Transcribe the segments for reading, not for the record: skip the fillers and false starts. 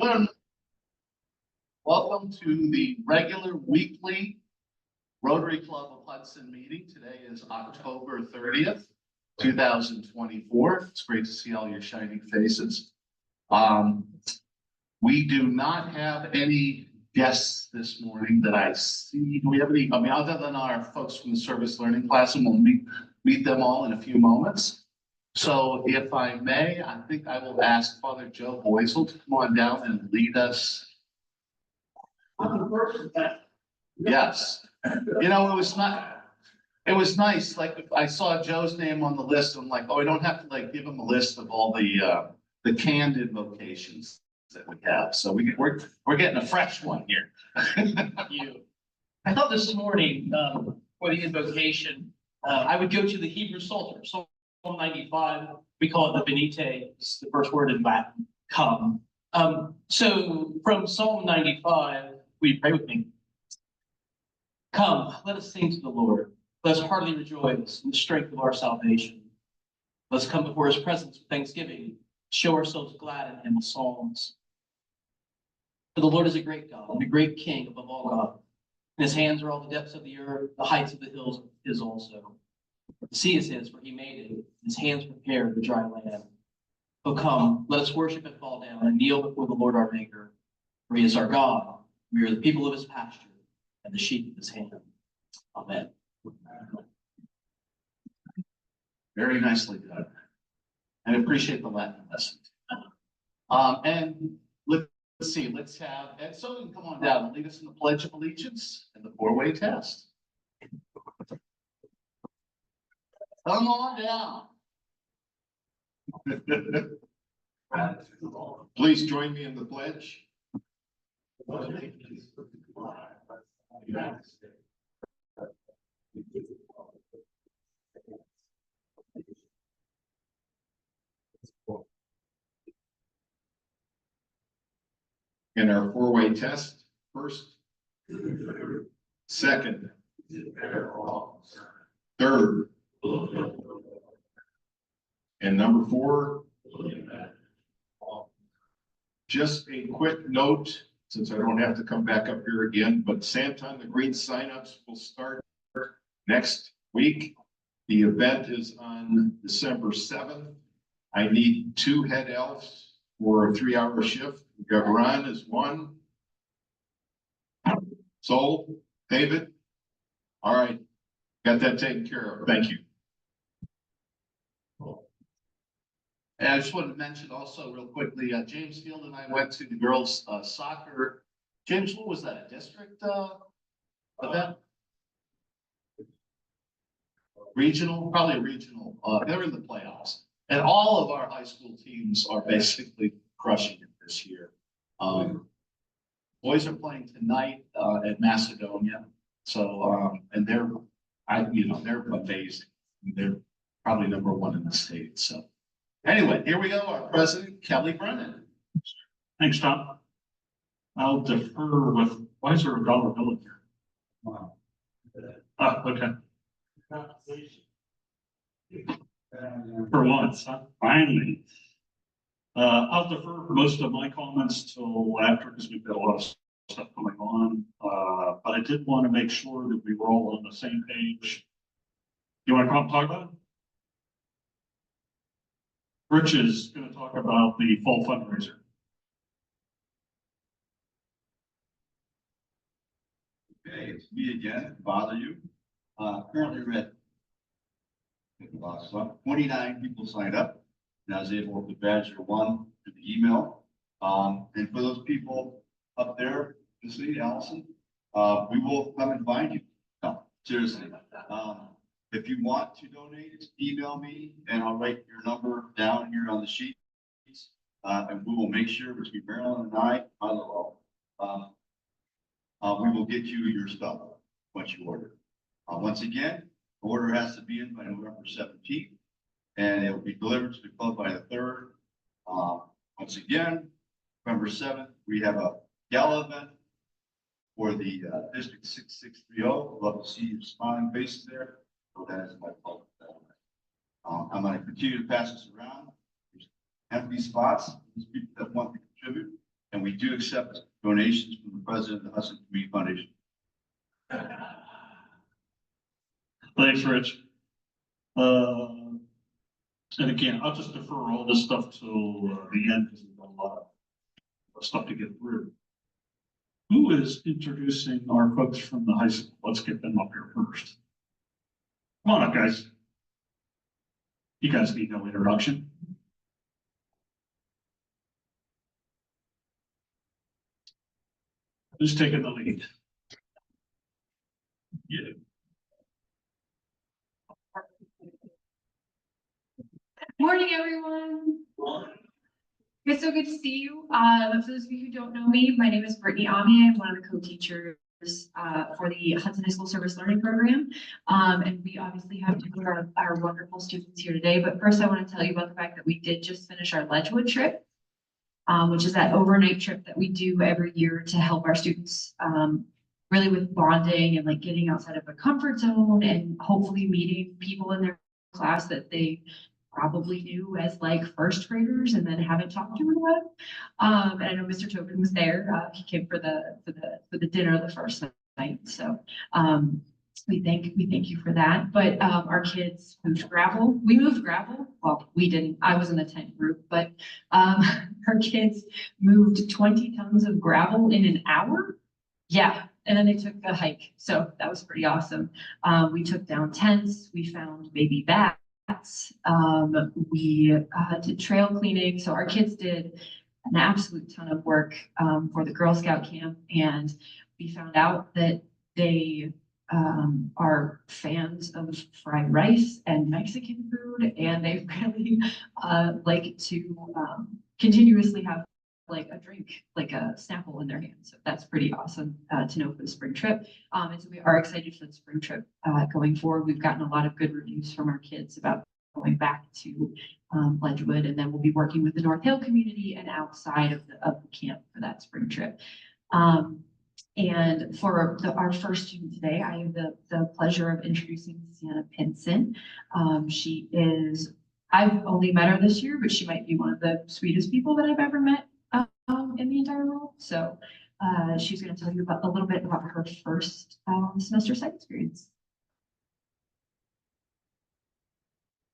Good. Welcome to the regular weekly Rotary Club of Hudson meeting. Today is October 30th, 2024. It's great to see all your shining faces. We do not have any guests this morning that I see. Do we have any? I mean, other than our folks from the service learning class, and we'll meet them all in a few moments. So if I may, I think I will ask Father Joe Boisel to come on down and lead us. Yes. You know, it was nice. Like, I saw Joe's name on the list. I'm like, oh, I don't have to like give him a list of all the canned invocations that we have. So we're getting a fresh one here. I thought this morning, for the invocation, I would go to the Hebrew Psalter, Psalm 95. We call it the Venite. It's the first word in Latin, come. So from Psalm 95, will you pray with me? Come, let us sing to the Lord. Let us heartily rejoice in the strength of our salvation. Let us come before his presence with thanksgiving, show ourselves glad in him with psalms. For the Lord is a great God and a great King above all God. In his hands are all the depths of the earth, the heights of the hills his also. The sea is his, for he made it. His hands prepared the dry land. Oh, come, let us worship and fall down and kneel before the Lord our Maker. For he is our God. We are the people of his pasture and the sheep of his hand. Amen. Very nicely done. I appreciate the Latin lesson. And let's see, let's have, and so you can come on down and lead us in the Pledge of Allegiance and the four-way test. Come on down. Please join me in the pledge. In our four-way test, first, second, third, and number 4. Just a quick note, since I don't have to come back up here again, but Santa and the Green signups will start next week. The event is on December 7th. I need 2 head elves for a 3-hour shift. We've got Ron is 1. Sold. David. All right. Got that taken care of. Thank you. And I just wanted to mention also real quickly, James Field and I went to the girls' soccer. James, what was that, a district event? Regional, probably a regional. They're in the playoffs. And all of our high school teams are basically crushing it this year. Boys are playing tonight at Macedonia. So, and they're amazing. They're probably number 1 in the state. So anyway, here we go. Our president, Kelly Brennan. Thanks, Tom. I'll defer with, why is there a dollar bill in here? Wow. Okay. For once, huh? Finally. I'll defer most of my comments till after, because we've got a lot of stuff going on. But I did want to make sure that we were all on the same page. You want to come talk about it? Rich is going to talk about the fall fundraiser. Okay, it's me again, bother you. Currently we're at 29 people signed up, and I was able to badge your 1 to the email. And for those people up there, you see, Allison, we will come and find you. No, seriously. If you want to donate, email me and I'll write your number down here on the sheet. And we will make sure between Marilyn and I, we will get you your stuff once you order. Once again, the order has to be in by November 17th, and it will be delivered to the club by the 3rd. Once again, November 7th, we have a gala event for the District 6630. Love to see your smiling faces there. So that is my fault. I'm going to continue to pass this around. There's empty spots, these people that want to contribute, and we do accept donations from the president of the Hudson Community Foundation. Thanks, Rich. And again, I'll just defer all this stuff till the end because we've got a lot of stuff to get through. Who is introducing our folks from the high school? Let's get them up here first. Come on up, guys. You guys need no introduction. Who's taking the lead? Yeah. Morning, everyone. It's so good to see you. For those of you who don't know me, my name is Brittany Ami. I'm one of the co-teachers for the Hudson High School Service Learning Program. And we obviously have two of our wonderful students here today. But first, I want to tell you about the fact that we did just finish our Ledgewood trip, which is that overnight trip that we do every year to help our students really with bonding and like getting outside of a comfort zone and hopefully meeting people in their class that they probably knew as like first graders and then haven't talked to in a while. And I know Mr. Tobin was there. He came for the dinner the first night. So we thank you for that. But our kids moved gravel. We moved gravel. Well, we didn't. I was in the tent group, but our kids moved 20 tons of gravel in an hour. Yeah. And then they took a hike. So that was pretty awesome. We took down tents. We found baby bats. We did trail cleaning. So our kids did an absolute ton of work for the Girl Scout camp. And we found out that they are fans of fried rice and Mexican food. And they really like to continuously have like a drink, like a Snapple in their hands. So that's pretty awesome to know for the spring trip. And so we are excited for the spring trip going forward. We've gotten a lot of good reviews from our kids about going back to Ledgewood, and then we'll be working with the North Hill community and outside of the camp for that spring trip. And for our first student today, I have the pleasure of introducing Sienna Pinson. I've only met her this year, but she might be one of the sweetest people that I've ever met in the entire world. So she's going to tell you a little bit about her first semester site experience.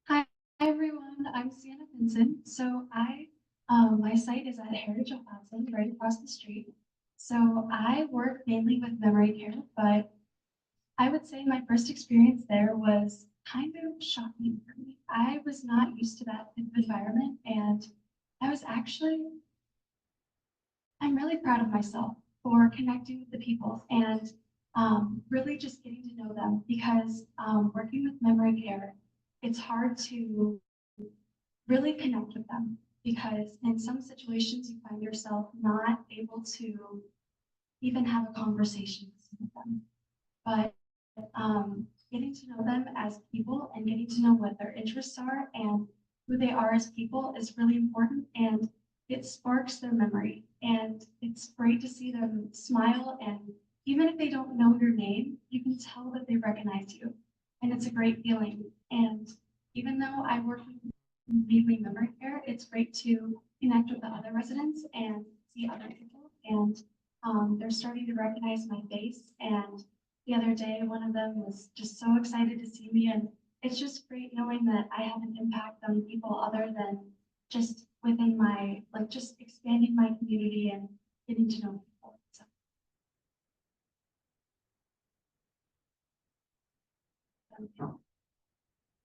Hi everyone, I'm Sienna Pinson. So my site is at Heritage of Hudson, right across the street. So I work mainly with memory care, but I would say my first experience there was kind of shocking for me. I was not used to that type of environment, and I'm really proud of myself for connecting with the people and really just getting to know them, because working with memory care, it's hard to really connect with them, because in some situations you find yourself not able to even have a conversation with them. But getting to know them as people and getting to know what their interests are and who they are as people is really important, and it sparks their memory. And it's great to see them smile, and even if they don't know your name, you can tell that they recognize you, and it's a great feeling. And even though I work mainly memory care, it's great to connect with the other residents and see other people, and they're starting to recognize my face. And the other day, one of them was just so excited to see me, and it's just great knowing that I have an impact on people other than just within my, like, just expanding my community and getting to know people.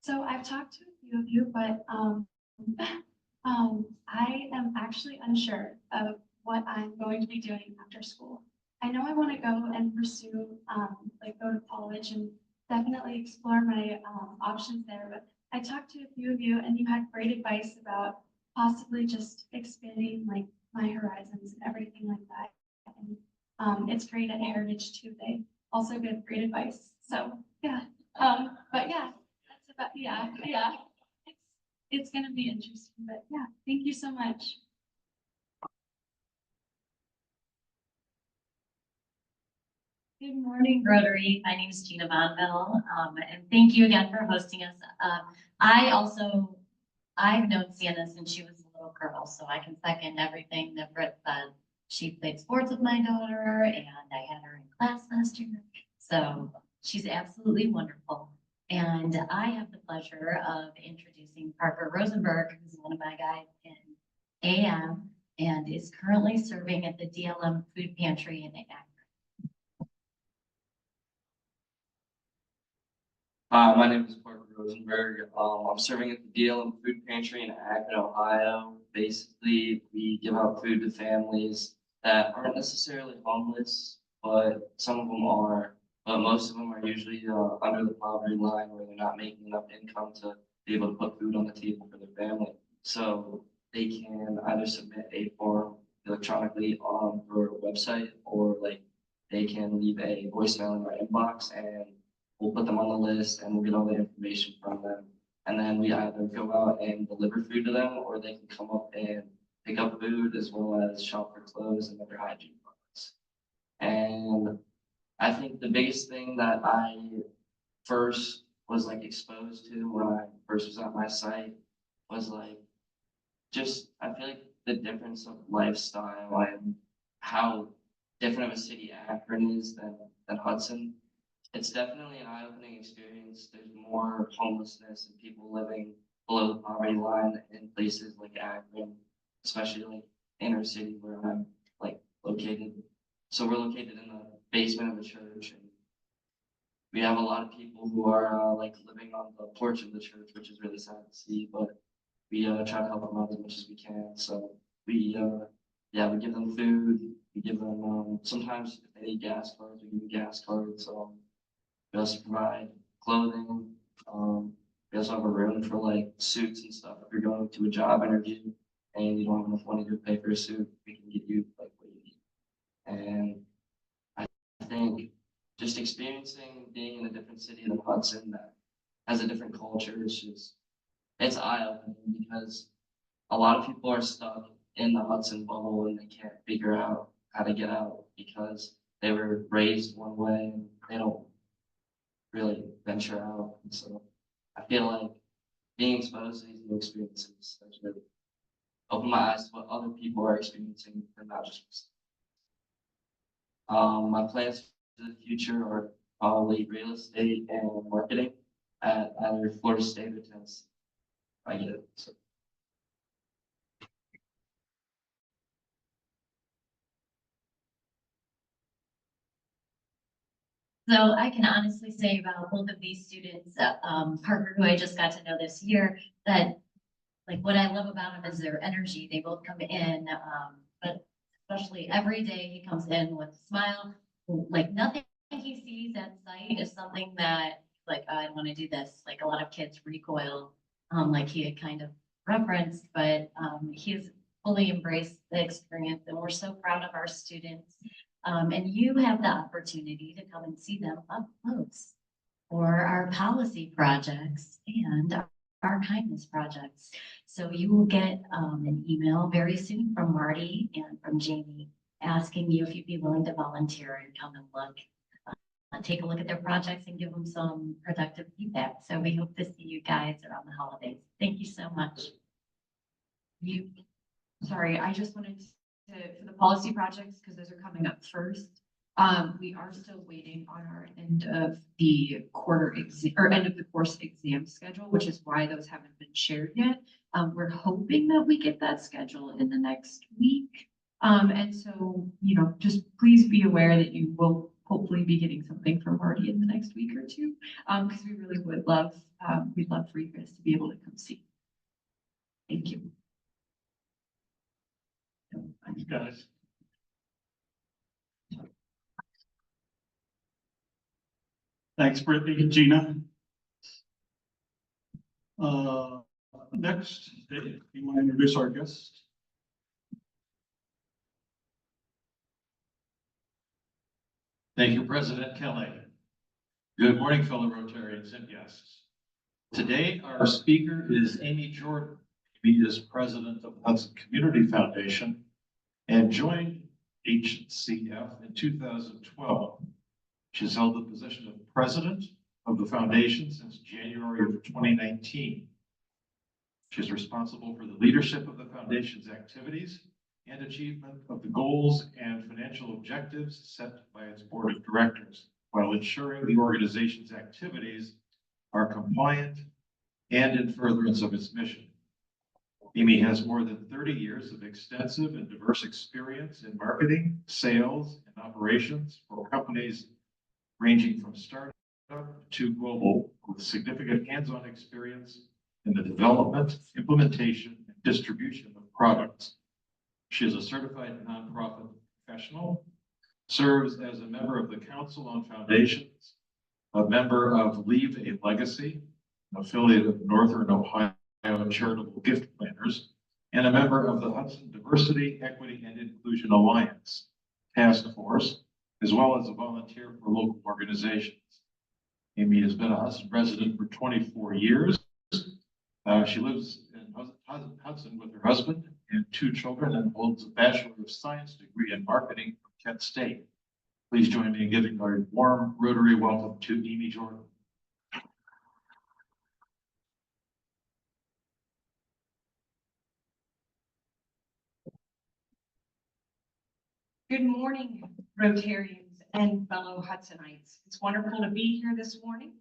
So I've talked to a few of you, but I am actually unsure of what I'm going to be doing after school. I know I want to go and pursue, like go to college and definitely explore my options there, but I talked to a few of you and you had great advice about possibly just expanding like my horizons and everything like that. And it's great at Heritage too. They also give great advice. So yeah, but yeah, that's about, yeah. It's going to be interesting, but yeah, thank you so much. Good morning, Rotary. My name is Gina Bonville, and thank you again for hosting us. I've known Sienna since she was a little girl, so I can second everything that Britt said. She played sports with my daughter and I had her in class last year. So she's absolutely wonderful. And I have the pleasure of introducing Parker Rosenberg, who's one of my guys in AM and is currently serving at the DLM Food Pantry in Akron. Hi, my name is Parker Rosenberg. I'm serving at the DLM Food Pantry in Akron, Ohio. Basically, we give out food to families that aren't necessarily homeless, but some of them are. But most of them are usually under the poverty line where they're not making enough income to be able to put food on the table for their family. So they can either submit a form electronically on our website, or like they can leave a voicemail in our inbox, and we'll put them on the list and we'll get all the information from them. And then we either go out and deliver food to them, or they can come up and pick up food as well as shop for clothes and other hygiene products. And I think the biggest thing that I first was like exposed to when I first was at my site was like, just, I feel like the difference of lifestyle and how different of a city Akron is than Hudson. It's definitely an eye-opening experience. There's more homelessness and people living below the poverty line in places like Akron, especially like inner city where I'm like located. So we're located in the basement of a church, and we have a lot of people who are like living on the porch of the church, which is really sad to see, but we try to help them out as much as we can. So we we give them food, we give them sometimes if they need gas cards, we give them gas cards. We also provide clothing. We also have a room for like suits and stuff. If you're going to a job interview and you don't have enough money to pay for a suit, we can get you like what you need. And I think just experiencing being in a different city than Hudson that has a different culture is just, it's eye-opening, because a lot of people are stuck in the Hudson bubble and they can't figure out how to get out because they were raised one way and they don't really venture out. And so I feel like being exposed to these new experiences has really opened my eyes to what other people are experiencing and not just myself. My plans for the future are probably real estate and marketing at either Florida State or Tennessee. I get it. So. So I can honestly say about both of these students, Parker, who I just got to know this year, that like what I love about them is their energy. They both come in, but especially every day he comes in with a smile. Like nothing he sees at site is something that like, I want to do this. Like a lot of kids recoil, like he had kind of referenced, but he's fully embraced the experience, and we're so proud of our students. And you have the opportunity to come and see them up close for our policy projects and our kindness projects. So you will get an email very soon from Marty and from Jamie asking you if you'd be willing to volunteer and come and look, take a look at their projects and give them some productive feedback. So we hope to see you guys around the holidays. Thank you so much. Sorry, I just wanted to, for the policy projects, because those are coming up first. We are still waiting on our end of the quarter exam or end of the course exam schedule, which is why those haven't been shared yet. We're hoping that we get that schedule in the next week. And so, just please be aware that you will hopefully be getting something from Marty in the next week or two. Because we really would love, we'd love for you guys to be able to come see. Thank you. Thanks, guys. Thanks, Brittany and Gina. Next, Dave, you want to introduce our guest? Thank you, President Kelly. Good morning, fellow Rotarians and guests. Today, our speaker is Amy Jordan. Amy is president of Hudson Community Foundation and joined HCF in 2012. She's held the position of president of the foundation since January of 2019. She's responsible for the leadership of the foundation's activities and achievement of the goals and financial objectives set by its board of directors, while ensuring the organization's activities are compliant and in furtherance of its mission. Amy has more than 30 years of extensive and diverse experience in marketing, sales, and operations for companies ranging from startup to global, with significant hands-on experience in the development, implementation, and distribution of products. She is a certified nonprofit professional, serves as a member of the Council on Foundations, a member of Leave a Legacy, an affiliate of Northern Ohio Charitable Gift Planners, and a member of the Hudson Diversity, Equity, and Inclusion Alliance Task Force, as well as a volunteer for local organizations. Amy has been a Hudson resident for 24 years. She lives in Hudson with her husband and 2 children and holds a Bachelor of Science degree in marketing from Kent State. Please join me in giving a warm Rotary welcome to Amy Jordan. Good morning, Rotarians and fellow Hudsonites. It's wonderful to be here this morning.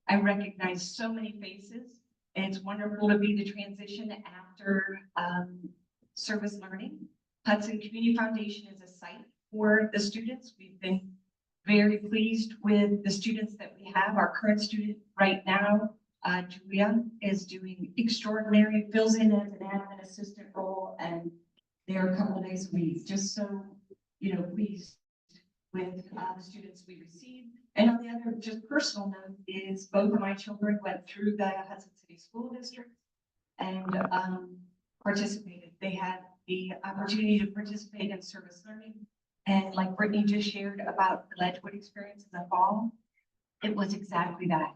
I recognize so many faces. It's wonderful to be the transition after service learning. Hudson Community Foundation is a site for the students. We've been very pleased with the students that we have. Our current student right now, Julia, is doing extraordinary, fills in as an admin assistant role, and they're a couple of days a week. Just so pleased with the students we receive. And on the other, just personal note, is both of my children went through the Hudson City School District and participated. They had the opportunity to participate in service learning. And like Brittany just shared about the Ledgewood experience in the fall, it was exactly that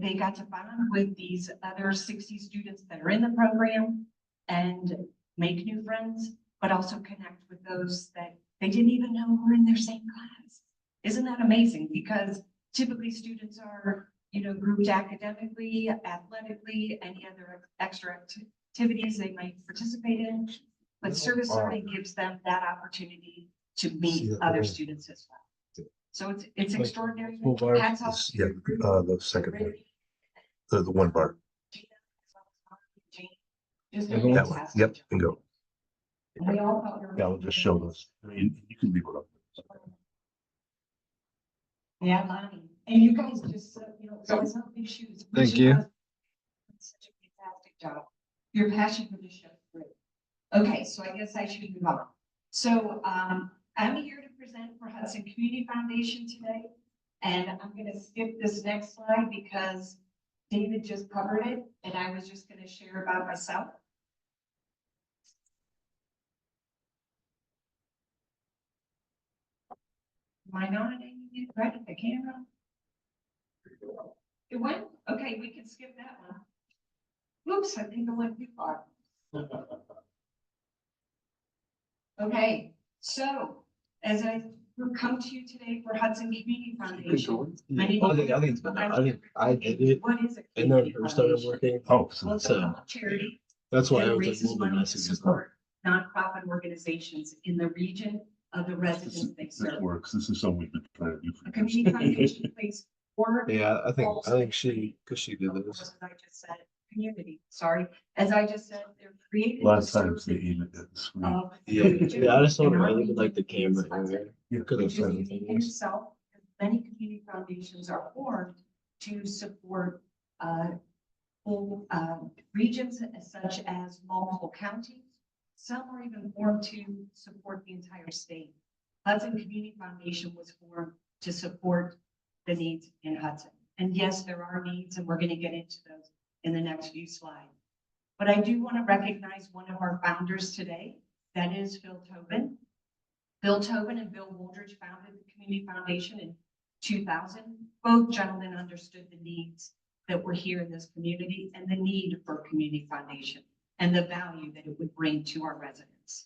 they got to bond with these other 60 students that are in the program and make new friends, but also connect with those that they didn't even know were in their same class. Isn't that amazing? Because typically students are, grouped academically, athletically, any other extra activities they might participate in. But service learning gives them that opportunity to meet other students as well. So it's extraordinary. Hats off to your group. The second one, the one bar. Just That one, fantastic yep, job. and go. And we all felt Yeah, I'll just show this. I mean, you can leave it up. Yeah, Lonnie. And you guys just, it's always no big shoes. Thank you. Such a fantastic job. Your passion for this show is great. Okay, so I guess I should move on. So I'm here to present for Hudson Community Foundation today. And I'm going to skip this next slide because David just covered it. And I was just going to share about myself. Am I not aiming it right at the camera? It went? Okay, we can skip that one. Oops, I think I went too far. Okay, so as I come to you today for Hudson Community Foundation. I did it. What is it? And then it started working. Oh, Well, it's so a charity that's why I that was like, raises well, money to messages. support nonprofit organizations in the region of the residents they This serve. works. This is something we've been trying to do A for years. community foundation plays four. Yeah, I think roles. she, cause she did Of this. course, as I just said, community, sorry, as I just said, they're created. to Last serve time they the even needs did this. for me. of the Yeah, region. yeah, I just don't And know. I our even like the region is camera Hudson, area. You could Which have is done unique in things. itself, because many community foundations are formed to support full regions such as multiple counties. Some are even formed to support the entire state. Hudson Community Foundation was formed to support the needs in Hudson. And yes, there are needs, and we're going to get into those in the next few slides. But I do want to recognize one of our founders today. That is Phil Tobin. Phil Tobin and Bill Wooldridge founded the Community Foundation in 2000. Both gentlemen understood the needs that were here in this community and the need for a community foundation and the value that it would bring to our residents.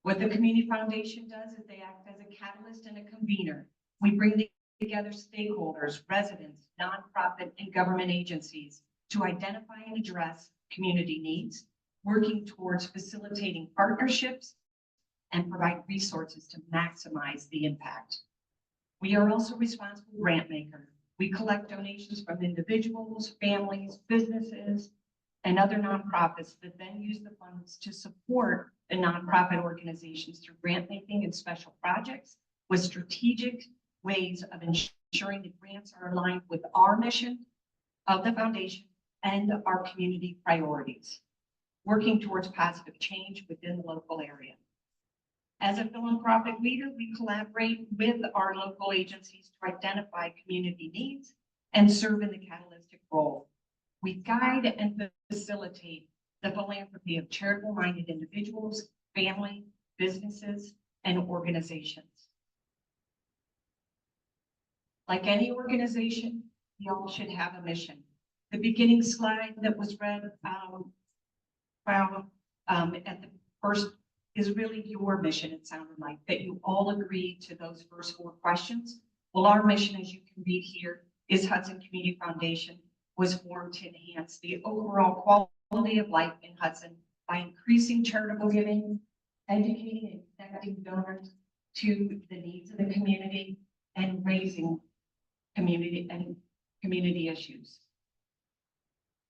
What the Community Foundation does is they act as a catalyst and a convener. We bring together stakeholders, residents, nonprofit, and government agencies to identify and address community needs, working towards facilitating partnerships and provide resources to maximize the impact. We are also responsible grant maker. We collect donations from individuals, families, businesses, and other nonprofits that then use the funds to support the nonprofit organizations through grant making and special projects with strategic ways of ensuring the grants are aligned with our mission of the foundation and our community priorities, working towards positive change within the local area. As a philanthropic leader, we collaborate with our local agencies to identify community needs and serve in the catalytic role. We guide and facilitate the philanthropy of charitable-minded individuals, family, businesses, and organizations. Like any organization, we all should have a mission. The beginning slide that was read at the first is really your mission, it sounded like, that you all agree to those first 4 questions. Well, our mission, as you can read here, is Hudson Community Foundation was formed to enhance the overall quality of life in Hudson by increasing charitable giving, educating and connecting donors to the needs of the community, and raising community issues.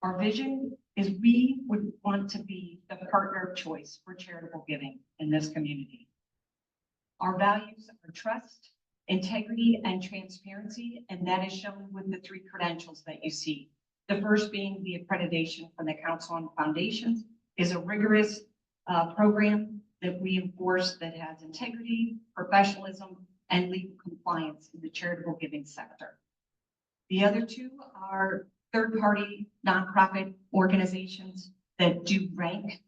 Our vision is we would want to be the partner of choice for charitable giving in this community. Our values are trust, integrity, and transparency, and that is shown with the 3 credentials that you see. The first being the accreditation from the Council on Foundations is a rigorous program that we enforce that has integrity, professionalism, and legal compliance in the charitable giving sector. The other 2 are third-party nonprofit organizations that do rank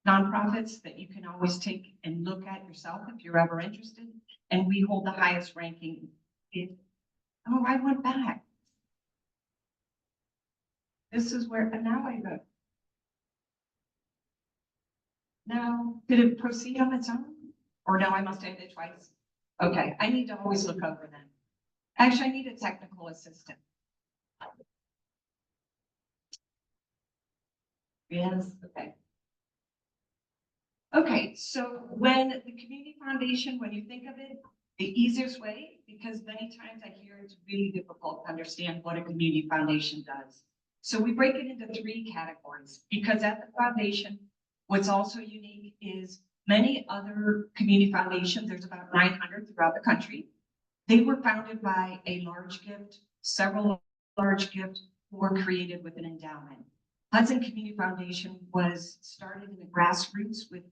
nonprofits that you can always take and look at yourself if you're ever interested. And we hold the highest ranking. I went back. This is where, and now I go. Now, did it proceed on its own? Or no, I must have hit it twice. Okay, I need to always look over them. Actually, I need a technical assistant. Yes, okay. Okay, so when the community foundation, when you think of it, the easiest way, because many times I hear it's really difficult to understand what a community foundation does. So we break it into 3 categories, because at the foundation, what's also unique is many other community foundations, there's about 900 throughout the country. They were founded by a large gift, several large gifts were created with an endowment. Hudson Community Foundation was started in the grassroots with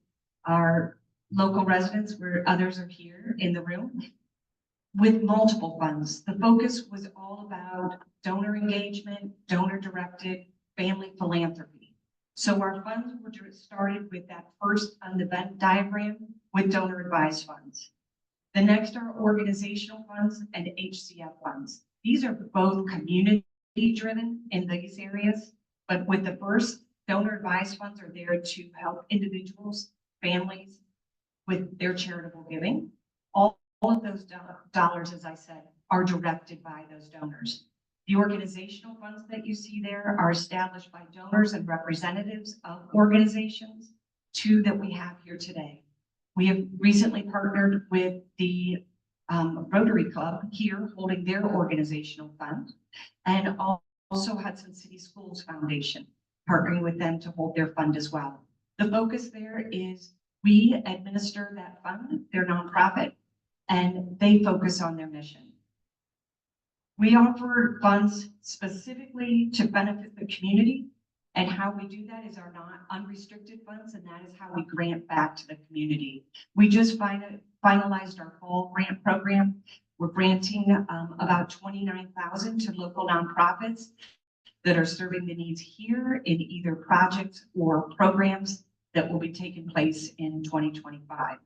our local residents, where others are here in the room, with multiple funds. The focus was all about donor engagement, donor-directed family philanthropy. So our funds were started with that first on the Venn diagram with donor-advised funds. The next are organizational funds and HCF funds. These are both community-driven in these areas. But with the first, donor-advised funds are there to help individuals, families with their charitable giving. All of those dollars, as I said, are directed by those donors. The organizational funds that you see there are established by donors and representatives of organizations, 2 that we have here today. We have recently partnered with the Rotary Club here holding their organizational fund, and also Hudson City Schools Foundation, partnering with them to hold their fund as well. The focus there is we administer that fund, their nonprofit, and they focus on their mission. We offer funds specifically to benefit the community, and how we do that is our unrestricted funds, and that is how we grant back to the community. We just finalized our fall grant program. We're granting about $29,000 to local nonprofits that are serving the needs here in either projects or programs that will be taking place in 2025.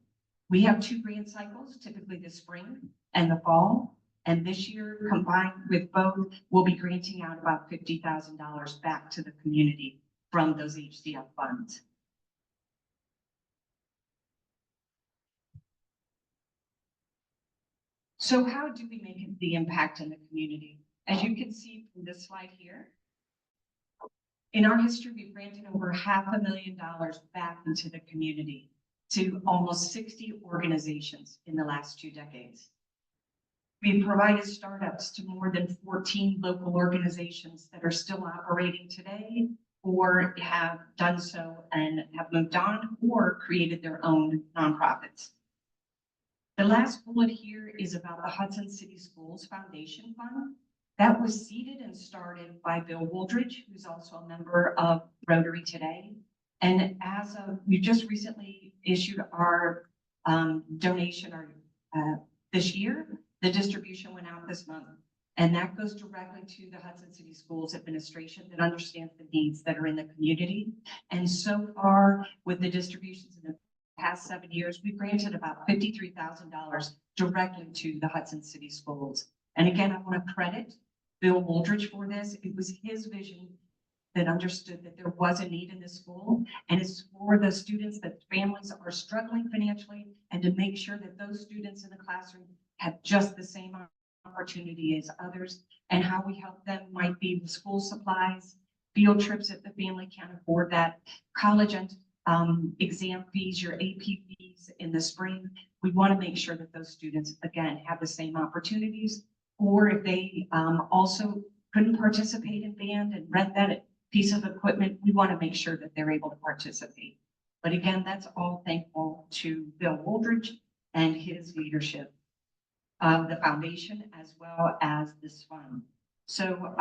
We have 2 grant cycles, typically the spring and the fall. And this year, combined with both, we'll be granting out about $50,000 back to the community from those HCF funds. So how do we make the impact in the community? As you can see from this slide here, in our history, we've granted over $500,000 back into the community. to almost 60 organizations in the last 2 decades. We've provided startups to more than 14 local organizations that are still operating today or have done so and have moved on or created their own nonprofits. The last bullet here is about the Hudson City Schools Foundation Fund. That was seeded and started by Bill Wooldridge, who's also a member of Rotary today. And as of, we just recently issued our donation this year. The distribution went out this month. And that goes directly to the Hudson City Schools Administration that understands the needs that are in the community. And so far, with the distributions in the past 7 years, we've granted about $53,000 directly to the Hudson City Schools. And again, I want to credit Bill Wooldridge for this. It was his vision that understood that there was a need in the school, and it's for the students that families are struggling financially, and to make sure that those students in the classroom have just the same opportunity as others, and how we help them might be with school supplies, field trips if the family can't afford that, college and exam fees, your AP fees in the spring. We want to make sure that those students, again, have the same opportunities, or if they also couldn't participate in band and rent that piece of equipment, we want to make sure that they're able to participate. But again, that's all thankful to Bill Wooldridge and his leadership of the foundation as well as this fund. So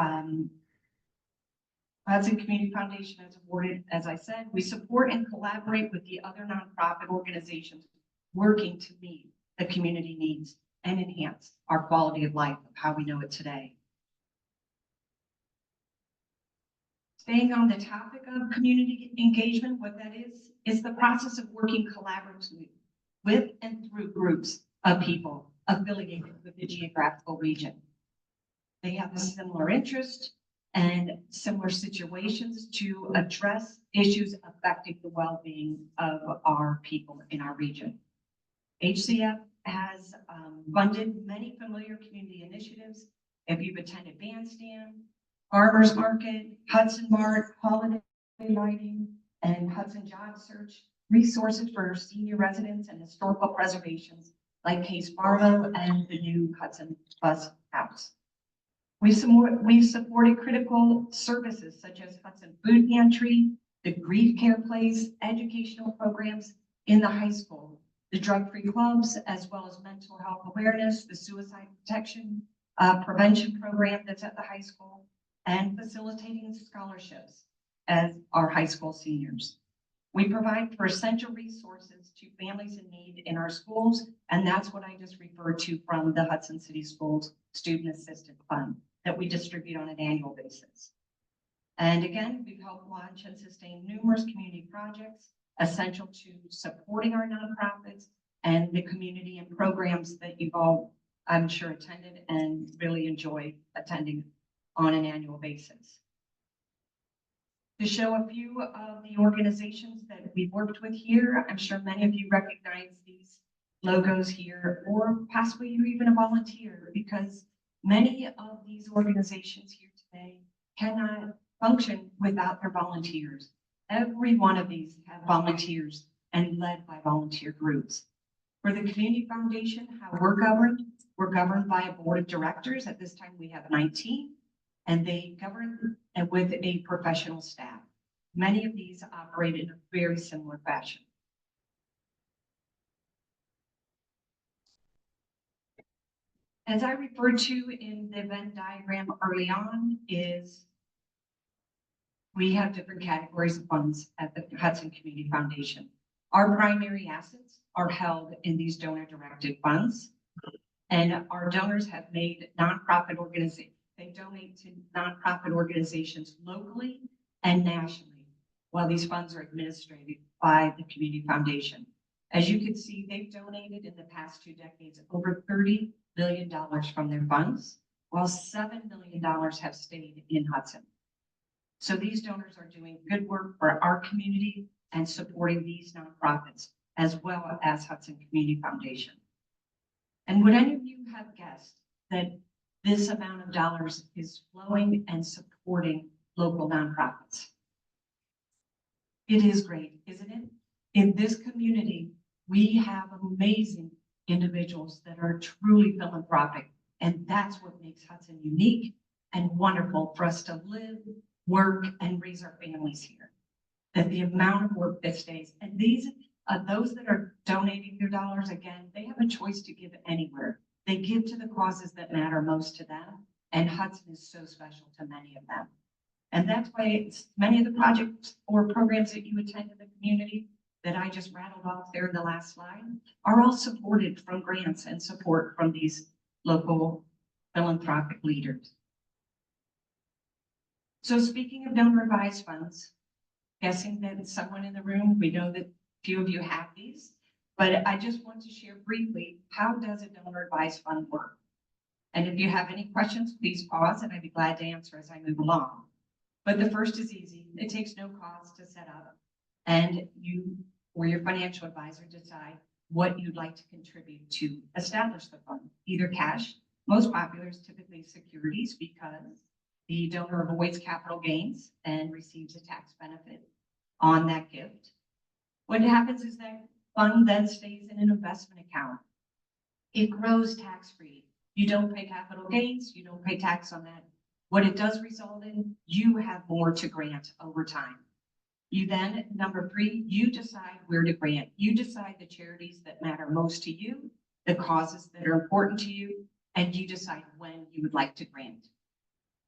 Hudson Community Foundation has awarded, as I said, we support and collaborate with the other nonprofit organizations working to meet the community needs and enhance our quality of life of how we know it today. Staying on the topic of community engagement, what that is the process of working collaboratively with and through groups of people affiliated with the geographical region. They have a similar interest and similar situations to address issues affecting the well-being of our people in our region. HCF has funded many familiar community initiatives. If you've attended Bandstand, Farmers Market, Hudson Mart, Holiday Lighting, and Hudson Job Search, resources for senior residents and historical preservations like Case Barlow and the new Hudson Bus House. We've supported critical services such as Hudson Food Pantry, the Grief Care Place, educational programs in the high school, the drug-free clubs, as well as mental health awareness, the suicide protection prevention program that's at the high school, and facilitating scholarships as our high school seniors. We provide for essential resources to families in need in our schools, and that's what I just referred to from the Hudson City Schools Student Assistance Fund that we distribute on an annual basis. And again, we've helped launch and sustain numerous community projects essential to supporting our nonprofits and the community and programs that you've all, I'm sure, attended and really enjoy attending on an annual basis. To show a few of the organizations that we've worked with here, I'm sure many of you recognize these logos here, or possibly you're even a volunteer, because many of these organizations here today cannot function without their volunteers. Every one of these have volunteers and led by volunteer groups. For the Community Foundation, how we're governed by a board of directors. At this time, we have 19. And they govern with a professional staff. Many of these operate in a very similar fashion. As I referred to in the Venn diagram early on, is we have different categories of funds at the Hudson Community Foundation. Our primary assets are held in these donor-directed funds, and our donors have made nonprofit organizations. They donate to nonprofit organizations locally and nationally, while these funds are administered by the Community Foundation. As you can see, they've donated in the past 2 decades over $30 billion from their funds, while $7 million have stayed in Hudson. So these donors are doing good work for our community and supporting these nonprofits, as well as Hudson Community Foundation. And would any of you have guessed that this amount of dollars is flowing and supporting local nonprofits? It is great, isn't it? In this community, We have amazing individuals that are truly philanthropic, and that's what makes Hudson unique and wonderful for us to live, work, and raise our families here. That the amount of work that stays, and those that are donating their dollars, again, they have a choice to give anywhere. They give to the causes that matter most to them, and Hudson is so special to many of them. And that's why many of the projects or programs that you attend in the community that I just rattled off there in the last slide are all supported from grants and support from these local philanthropic leaders. So speaking of donor advised funds, guessing that someone in the room, we know that few of you have these, but I just want to share briefly, how does a donor advised fund work? And if you have any questions, please pause and I'd be glad to answer as I move along. But the first is easy. It takes no cost to set up, and you or your financial advisor decide what you'd like to contribute to establish the fund, either cash. Most popular is typically securities because the donor avoids capital gains and receives a tax benefit on that gift. What happens is that fund then stays in an investment account. It grows tax-free. You don't pay capital gains, you don't pay tax on that. What it does result in, you have more to grant over time. You then, number 3, you decide where to grant. You decide the charities that matter most to you, the causes that are important to you, and you decide when you would like to grant.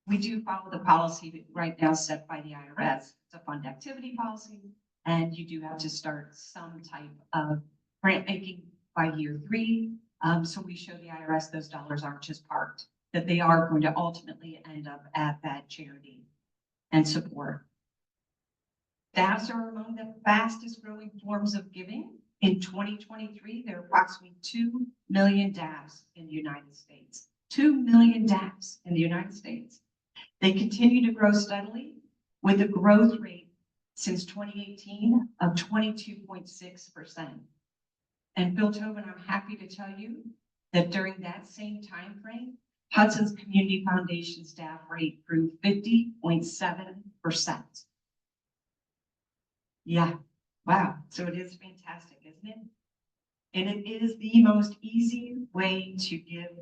We do follow the policy right now set by the IRS. It's a fund activity policy, and you do have to start some type of grant making by year 3. So we show the IRS those dollars aren't just parked, that they are going to ultimately end up at that charity and support. DAFs are among the fastest growing forms of giving. In 2023, there are approximately 2 million DAFs in the United States. 2 million DAFs in the United States. They continue to grow steadily with a growth rate since 2018 of 22.6%. And Bill Tobin, I'm happy to tell you that during that same time frame, Hudson's Community Foundation staff rate grew 50.7%. Yeah, wow. So it is fantastic, isn't it? And it is the most easy way to give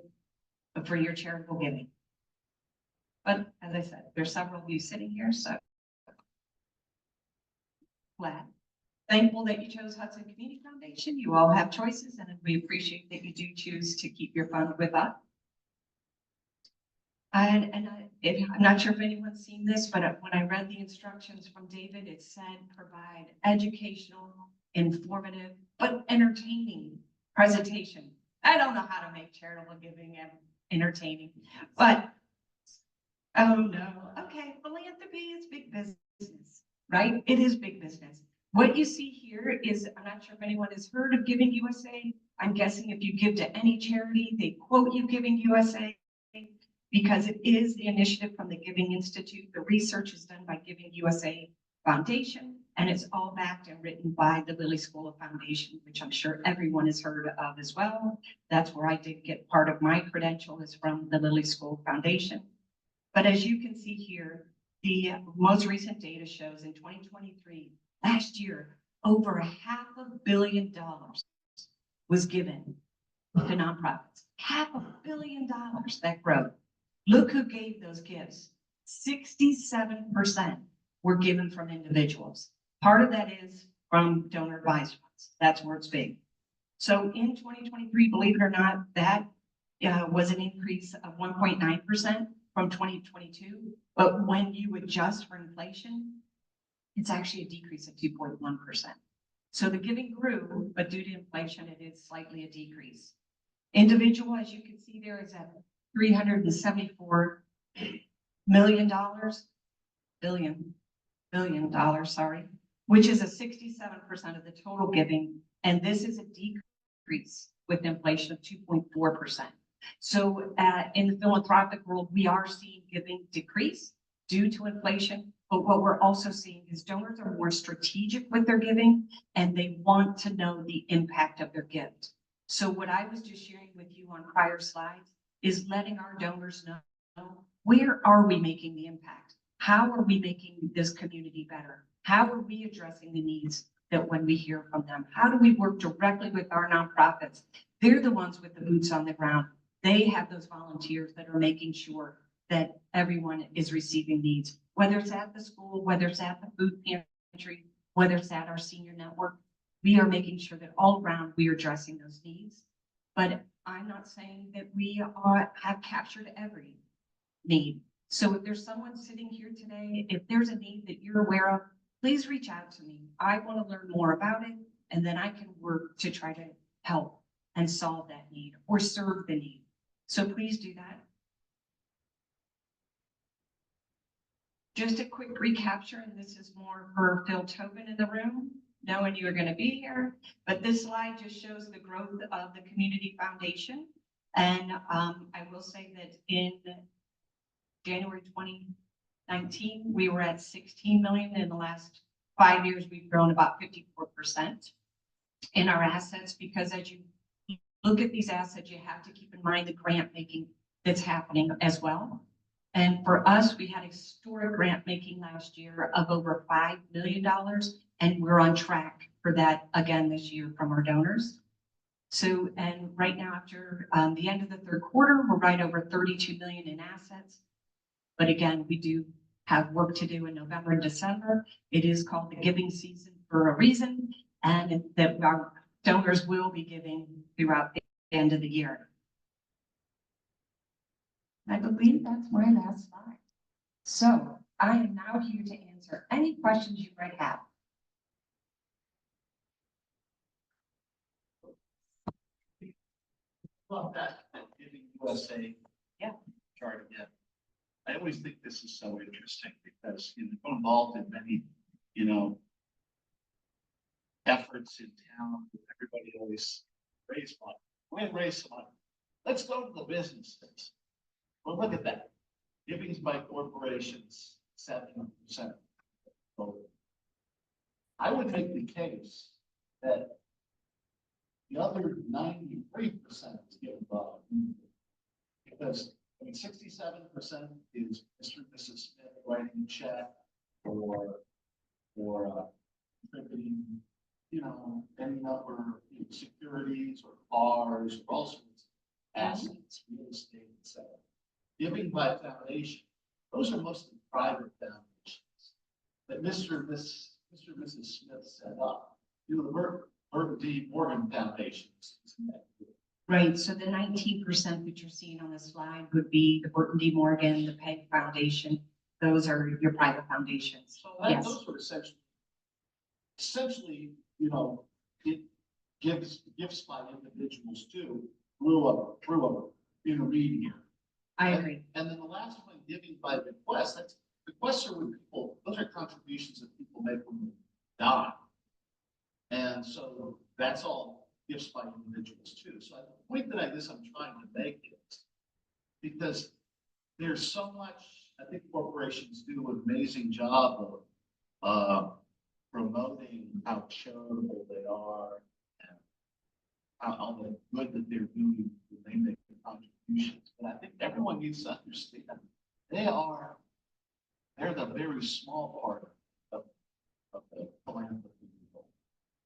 for your charitable giving. But as I said, there's several of you sitting here, so glad. Thankful that you chose Hudson Community Foundation. You all have choices, and we appreciate that you do choose to keep your fund with us. I'm not sure if anyone's seen this, but when I read the instructions from David, it said provide educational, informative, but entertaining presentation. I don't know how to make charitable giving and entertaining, but oh no. Okay, philanthropy is big business, right? It is big business. What you see here is, I'm not sure if anyone has heard of Giving USA. I'm guessing if you give to any charity, they quote you Giving USA because it is the initiative from the Giving Institute. The research is done by Giving USA Foundation, and it's all backed and written by the Lilly School of Foundation, which I'm sure everyone has heard of as well. That's where I did get part of my credential is from the Lilly School of Foundation. But as you can see here, the most recent data shows in 2023, last year, over $500 million was given to nonprofits. $500 million, that growth. Look who gave those gifts. 67% were given from individuals. Part of that is from donor advised funds. That's where it's big. So in 2023, believe it or not, that was an increase of 1.9% from 2022. But when you adjust for inflation, it's actually a decrease of 2.1%. So the giving grew, but due to inflation, it is slightly a decrease. Individual, as you can see there, is at $374 million, billion dollars, sorry, which is a 67% of the total giving. And this is a decrease with inflation of 2.4%. So in the philanthropic world, we are seeing giving decrease due to inflation. But what we're also seeing is donors are more strategic with their giving, and they want to know the impact of their gift. So what I was just sharing with you on prior slides is letting our donors know, where are we making the impact? How are we making this community better? How are we addressing the needs that when we hear from them? How do we work directly with our nonprofits? They're the ones with the boots on the ground. They have those volunteers that are making sure that everyone is receiving needs, whether it's at the school, whether it's at the food pantry, whether it's at our senior network. We are making sure that all around we are addressing those needs. But I'm not saying that we have captured every need. So if there's someone sitting here today, if there's a need that you're aware of, please reach out to me. I want to learn more about it, and then I can work to try to help and solve that need or serve the need. So please do that. Just a quick recapture, and this is more for Phil Tobin in the room, knowing you're going to be here. But this slide just shows the growth of the community foundation. And I will say that in January 2019, we were at 16 million. In the last 5 years, we've grown about 54% in our assets, because as you look at these assets, you have to keep in mind the grant making that's happening as well. And for us, we had historic grant making last year of over $5 million, and we're on track for that again this year from our donors. So, and right now after the end of the third quarter, we're right over 32 million in assets. But again, we do have work to do in November and December. It is called the giving season for a reason, and that our donors will be giving throughout the end of the year. I believe that's my last slide. So I am now here to answer any questions you might have. Love that Giving USA. Yeah. Chart again. I always think this is so interesting because I'm involved in many, efforts in town. Everybody always raise money. We're gonna raise some money. Let's go to the businesses. Well, look at that. Givings by corporations, 7%. I would make the case that the other 93% is given by. Because 67% is Mr. and Mrs. Smith writing a check or contributing, any number of securities or cars or all sorts of assets, real estate, etc. Giving by foundation, those are mostly private foundations that Mr. and Mrs. Smith set up. The Burton D. Morgan foundations. Right, so the 19% that you're seeing on the slide would be the Burton D. Morgan, the PEG Foundation. Those are your private foundations. So Yes. those are essentially, it gives gifts by individuals too, through a intermediary. I agree. And then the last one, giving by bequest, bequests are when people, those are contributions that people make when they die. And so that's all gifts by individuals too. So the point that I'm trying to make is because there's so much, I think corporations do an amazing job of promoting how charitable they are and how the good that they're doing when they make the contributions. But I think everyone needs to understand they're the very small part of the philanthropy.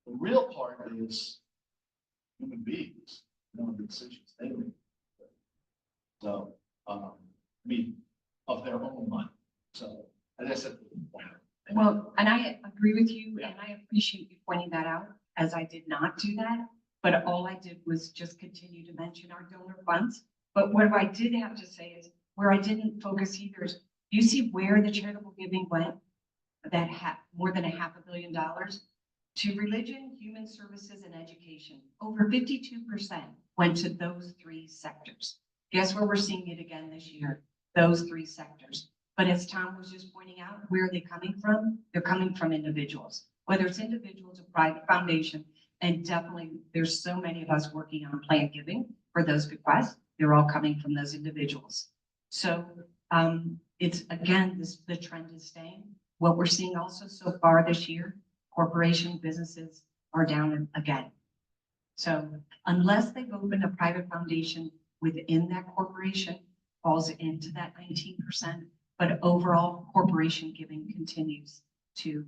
The real part is human beings, the decisions they make. So, of their own money. So, as I said, Well, and I agree with you, and I appreciate you pointing that out, as I did not do that. But all I did was just continue to mention our donor funds. But what I did have to say is where I didn't focus either is, you see where the charitable giving went, that more than $500 million to religion, human services, and education. Over 52% went to those three sectors. Guess where we're seeing it again this year? Those three sectors. But as Tom was just pointing out, where are they coming from? They're coming from individuals, whether it's individuals or private foundation. And definitely there's so many of us working on planned giving for those bequests. They're all coming from those individuals. So it's again, the trend is staying. What we're seeing also so far this year, corporation businesses are down again. So unless they've opened a private foundation within that corporation, falls into that 19%, but overall corporation giving continues to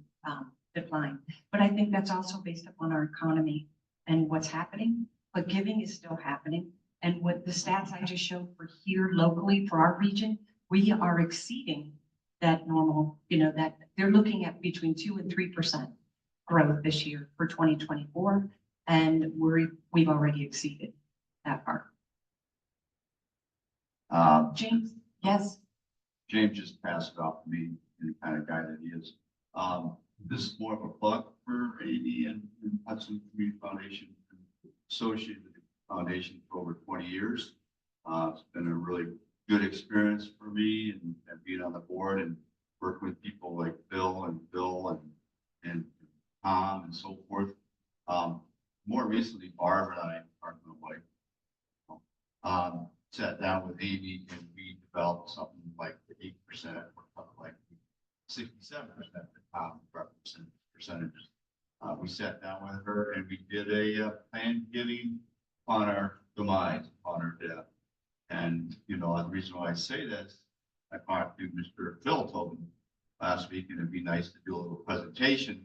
decline. But I think that's also based upon our economy and what's happening, but giving is still happening. And what the stats I just showed for here locally for our region, we are exceeding that normal, that they're looking at between 2 and 3% growth this year for 2024. And we've already exceeded that part. James, yes. James just passed it off to me, and the kind of guy that he is. This is more of a plug for AD and Hudson Community Foundation, associated with the foundation for over 20 years. It's been a really good experience for me and being on the board and working with people like Bill and Tom and so forth. More recently, Barb and I, my wife, sat down with Amy and we developed something like the 8%, or like 67% of the top percentages. We sat down with her and we did a plan giving on our demise, on our death. And, the reason why I say this, I talked to Mr. Phil told me last week, and it'd be nice to do a little presentation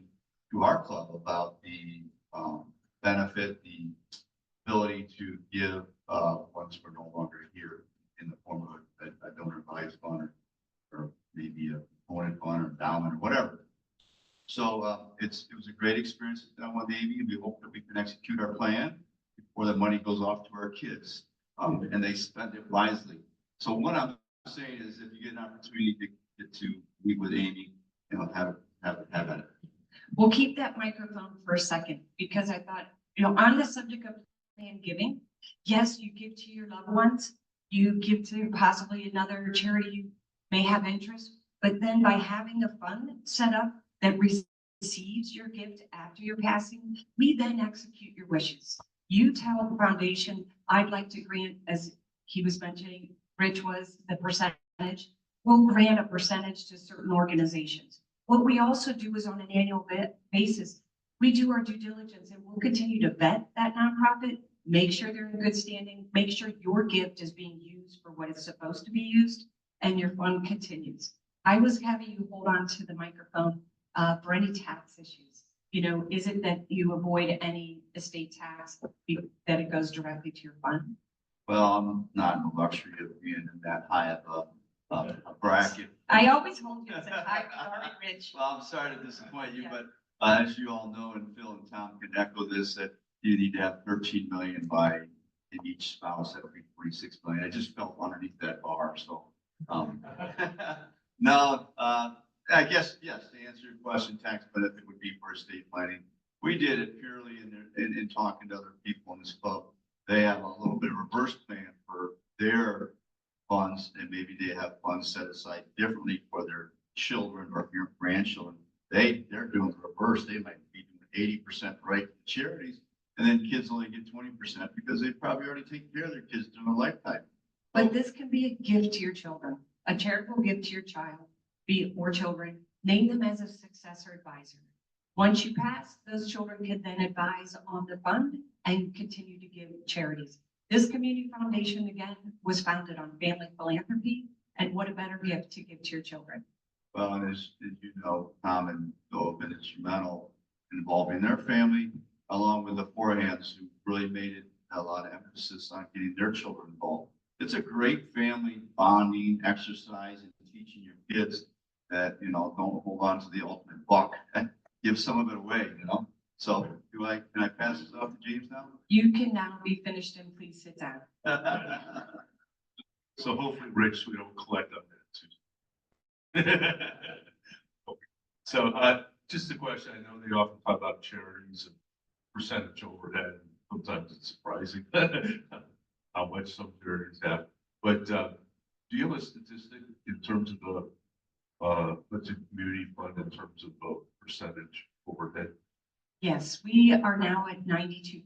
to our club about the benefit, the ability to give once we're no longer here in the form of a donor advised fund or maybe a component fund or endowment or whatever. So it was a great experience down with Amy. We hope that we can execute our plan before the money goes off to our kids and they spend it wisely. So what I'm saying is, if you get an opportunity to get to meet with Amy, have at it. We'll keep that microphone for a second because I thought, on the subject of plan giving, yes, you give to your loved ones, you give to possibly another charity you may have interest, but then by having a fund set up that receives your gift after your passing, we then execute your wishes. You tell the foundation, I'd like to grant, as he was mentioning, Rich was the percentage, we'll grant a percentage to certain organizations. What we also do is on an annual basis, we do our due diligence and we'll continue to vet that nonprofit, make sure they're in good standing, make sure your gift is being used for what it's supposed to be used, and your fund continues. I was having you hold on to the microphone for any tax issues. Is it that you avoid any estate tax, that it goes directly to your fund? Well, I'm not in the luxury of being in that high of a bracket. I always hold you as a high priority, Rich. Well, I'm sorry to disappoint you, Yeah. but as you all know, and Phil and Tom can echo this, that you need to have 13 million in each spouse. That would be 26 million. I just felt underneath that bar. So, no, I guess, yes, to answer your question, tax benefit would be for estate planning. We did it purely in talking to other people in this club. They have a little bit of reverse plan for their funds, and maybe they have funds set aside differently for their children or your grandchildren. They're doing the reverse. They might be doing 80% right to charities, and then kids only get 20% because they probably already take care of their kids during a lifetime. But this can be a gift to your children, a charitable gift to your child, or children. Name them as a successor advisor. Once you pass, those children can then advise on the fund and continue to give charities. This community foundation, again, was founded on family philanthropy, and what a better gift to give to your children. Well, and as you know, Tom and Bill have been instrumental in involving their family, along with the forehands who really made it a lot of emphasis on getting their children involved. It's a great family bonding exercise and teaching your kids that, don't hold on to the ultimate buck and give some of it away, So can I pass this off to James now? You can now be finished and please sit down. So hopefully, Rich, we don't collect on that too. So just a question, I know they often talk about charities and percentage overhead. Sometimes it's surprising how much some charities have. But do you have a statistic in terms of the let's say community fund in terms of percentage overhead? Yes, we are now at 92%,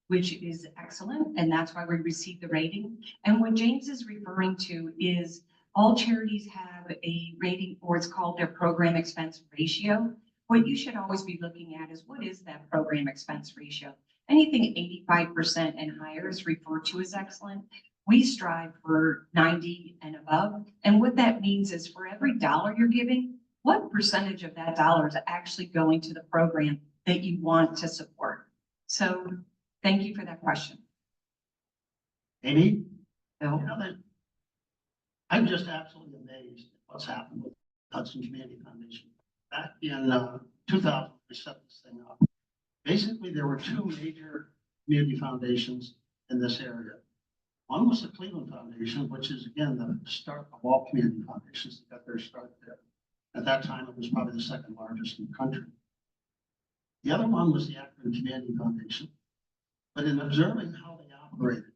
which is excellent, and that's why we received the rating. And what James is referring to is all charities have a rating, or it's called their program expense ratio. What you should always be looking at is what is that program expense ratio? Anything 85% and higher is referred to as excellent. We strive for 90 and above. And what that means is for every dollar you're giving, what percentage of that dollar is actually going to the program that you want to support? So thank you for that question. Amy, Bill? I'm just absolutely amazed at what's happened with Hudson Community Foundation. Back in 2000, we set this thing up. Basically, there were two major community foundations in this area. One was the Cleveland Foundation, which is again the start of all community foundations that got their start there. At that time, it was probably the second largest in the country. The other one was the Akron Community Foundation. But in observing how they operated,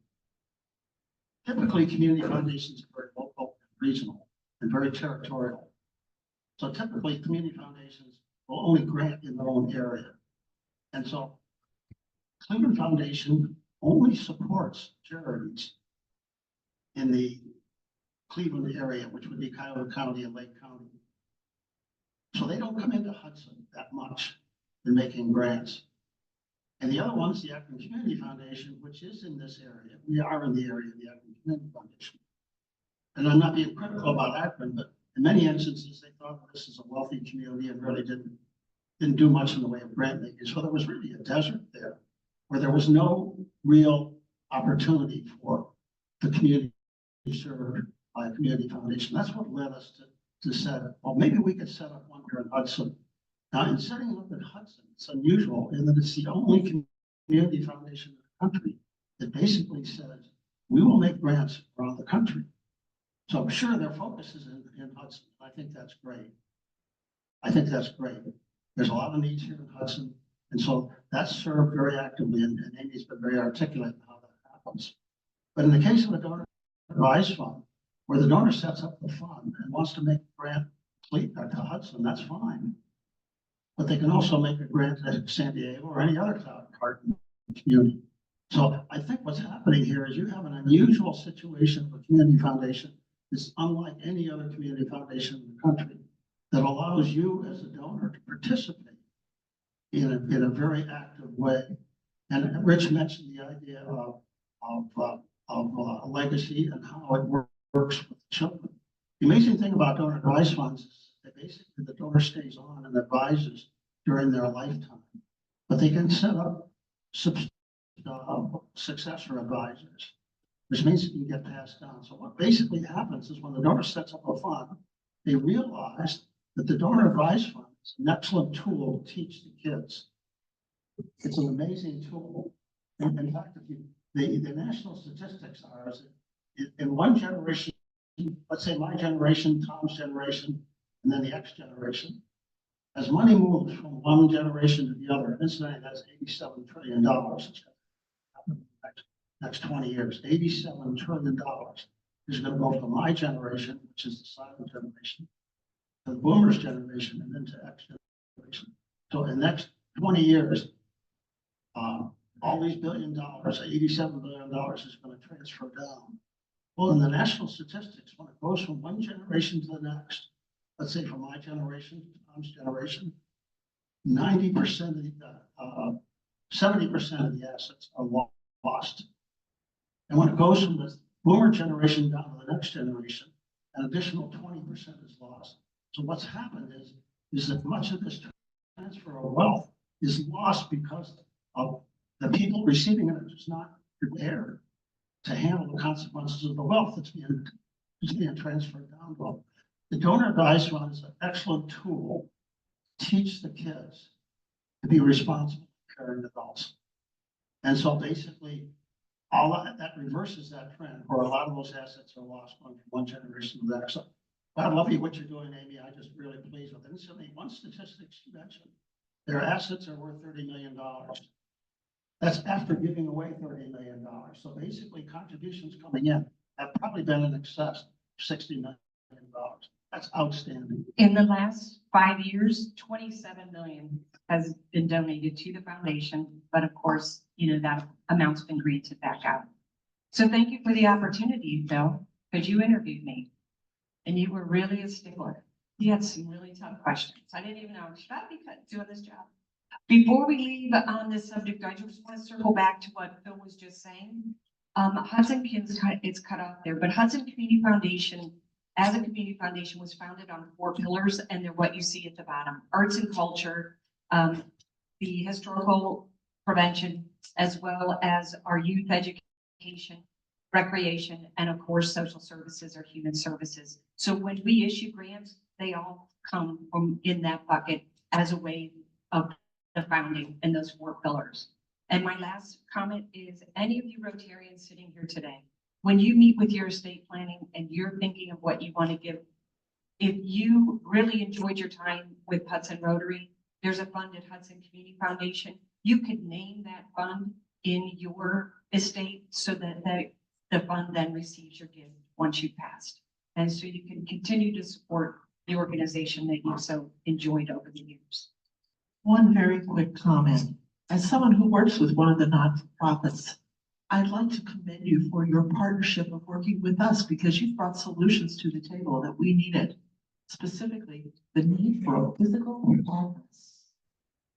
typically community foundations are very local and regional and very territorial. So typically community foundations will only grant in their own area. And so Cleveland Foundation only supports charities in the Cleveland area, which would be Cuyahoga County and Lake County. So they don't come into Hudson that much in making grants. And the other one's the Akron Community Foundation, which is in this area. We are in the area of the Akron Community Foundation. And I'm not being critical about Akron, but in many instances, they thought this is a wealthy community and really didn't do much in the way of grant making. So there was really a desert there where there was no real opportunity for the community served by a community foundation. That's what led us to set up. Well, maybe we could set up one here in Hudson. Now, in setting up in Hudson, it's unusual in that it's the only community foundation in the country that basically says, we will make grants around the country. So I'm sure their focus is in Hudson. I think that's great. I think that's great. There's a lot of needs here in Hudson. And so that's served very actively, and Amy's been very articulate in how that happens. But in the case of a donor advised fund, where the donor sets up the fund and wants to make a grant to Hudson, that's fine. But they can also make a grant to San Diego or any other part in the community. So I think what's happening here is you have an unusual situation with community foundation that's unlike any other community foundation in the country that allows you as a donor to participate in a very active way. And Rich mentioned the idea of legacy and how it works with children. The amazing thing about donor advised funds is that basically the donor stays on and advises during their lifetime, but they can set up successor advisors, which means it can get passed down. So what basically happens is when the donor sets up a fund, they realize that the donor advised fund is an excellent tool to teach the kids. It's an amazing tool. And in fact, the national statistics are in one generation, let's say my generation, Tom's generation, and then the X generation, as money moves from one generation to the other, incidentally, that's $87 trillion. It's going to happen in the next 20 years. $87 trillion is going to go from my generation, which is the silent generation, to the boomers generation, and then to X generation. So in the next 20 years, all these $1 billion, $87 billion is going to transfer down. Well, in the national statistics, when it goes from one generation to the next, let's say from my generation to Tom's generation, 90% of 70% of the assets are lost. And when it goes from the boomer generation down to the next generation, an additional 20% is lost. So what's happened is that much of this transfer of wealth is lost because of the people receiving it are just not prepared to handle the consequences of the wealth that's being transferred down. Well, the donor advised fund is an excellent tool to teach the kids to be responsible caring adults. And so basically, all that reverses that trend, where a lot of those assets are lost from one generation to the next. So I love what you're doing, Amy. I'm just really pleased with it. And so one statistic you mentioned, their assets are worth $30 million. That's after giving away $30 million. So basically, contributions coming in have probably been in excess of $60 million. That's outstanding. In the last 5 years, 27 million has been donated to the foundation, but of course, that amount's been granted back out. So thank you for the opportunity, Bill, because you interviewed me and you were really a stickler. You had some really tough questions. I didn't even know, should I be doing this job? Before we leave on this subject, I just want to circle back to what Phil was just saying. Hudson, it's cut off there, but Hudson Community Foundation as a community foundation was founded on 4 pillars, and they're what you see at the bottom: arts and culture, the historical prevention, as well as our youth education, recreation, and of course, social services or human services. So when we issue grants, they all come from in that bucket as a way of the founding and those 4 pillars. And my last comment is, any of you Rotarians sitting here today, when you meet with your estate planning and you're thinking of what you want to give, if you really enjoyed your time with Hudson Rotary, there's a fund at Hudson Community Foundation. You could name that fund in your estate so that the fund then receives your gift once you've passed. And so you can continue to support the organization that you've so enjoyed over the years. One very quick comment. As someone who works with one of the not-for-profits, I'd like to commend you for your partnership of working with us because you've brought solutions to the table that we needed. Specifically, the need for a physical address.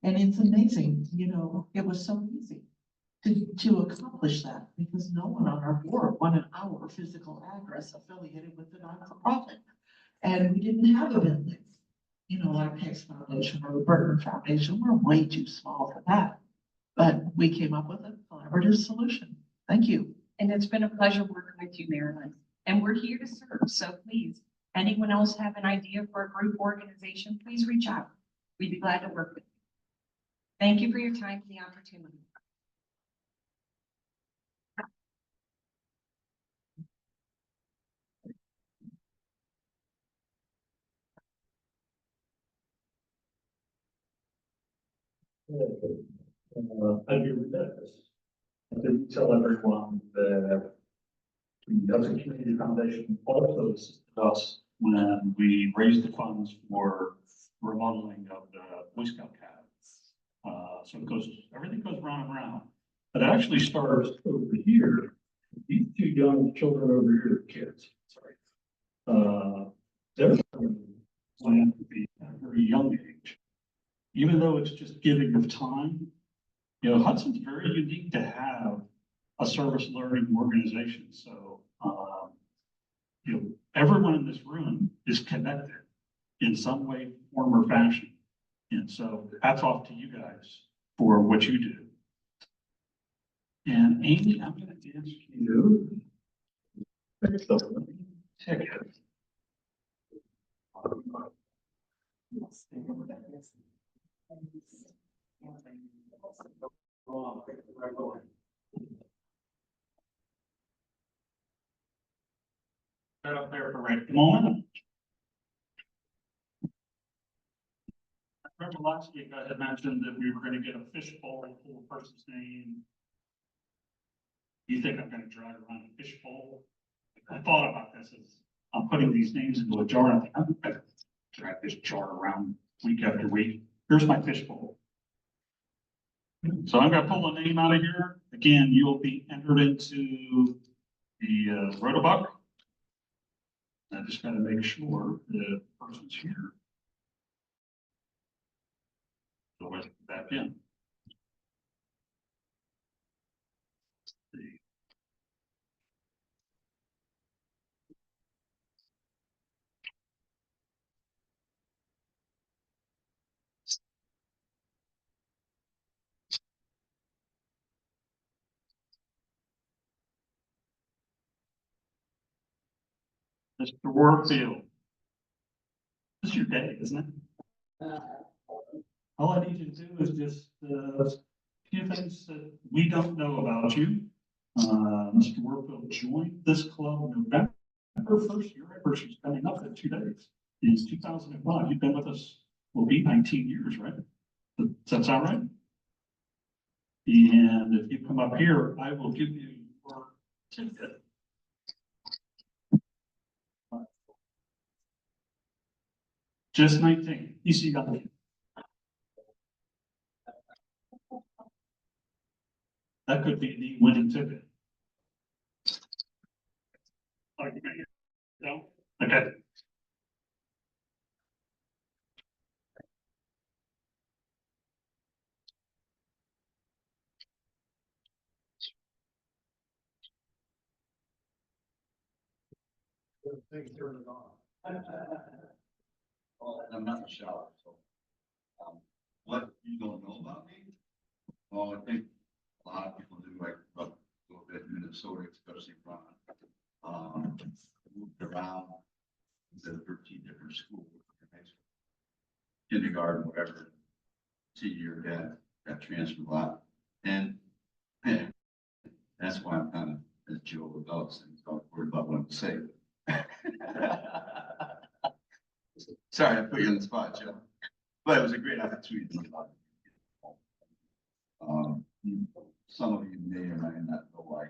And it's amazing, it was so easy to accomplish that because no one on our board wanted our physical address affiliated with the not-for-profit. And we didn't have a building, like Pace Foundation or the Berger Foundation. We're way too small for that. But we came up with a collaborative solution. Thank you. And it's been a pleasure working with you, Marilyn. And we're here to serve. So please, anyone else have an idea for a group organization, please reach out. We'd be glad to work with you. Thank you for your time and the opportunity. I'd be remiss. I didn't tell everyone that the Hudson Community Foundation also assisted us when we raised the funds for remodeling of the Boy Scout cabin. So everything goes round and round. It actually starts over here. These 2 young children over here, kids, sorry. They're planned to be at a very young age. Even though it's just giving of time, Hudson's very unique to have a service learning organization. So, everyone in this room is connected in some way, form, or fashion. And so hats off to you guys for what you do. And Amy, I'm going to ask you. Ticket. Right up there for right at the moment. Remember last week I had mentioned that we were going to get a fishbowl and pull a person's name. You think I'm going to drag around a fishbowl? I thought about this as I'm putting these names into a jar. I think I'm going to drag this jar around week after week. Here's my fishbowl. So I'm going to pull a name out of here. Again, you'll be entered into the Rotobuck. I just got to make sure the person's here. So let's put that in. Mr. Warfield. This is your day, isn't it? All I need you to do is just a few things that we don't know about you. Mr. Warfield joined this club November 1st. Your anniversary is coming up in 2 days. It's 2005. You've been with us, will be 19 years, right? Does that sound right? And if you come up here, I will give you your certificate. Just 19. You see that? That could be the winning ticket. No? Okay. Well, I'm not in the shower, so. What you don't know about me? Well, I think a lot of people do, like, a little bit in Minnesota, especially from, moved around the 13 different schools. Kindergarten, whatever, senior got transferred a lot. And yeah, that's why I'm kind of, as Joe adults, and so worried about what I'm saying. Sorry, I put you on the spot, Joe. But it was a great opportunity to talk. Some of you may or may not know I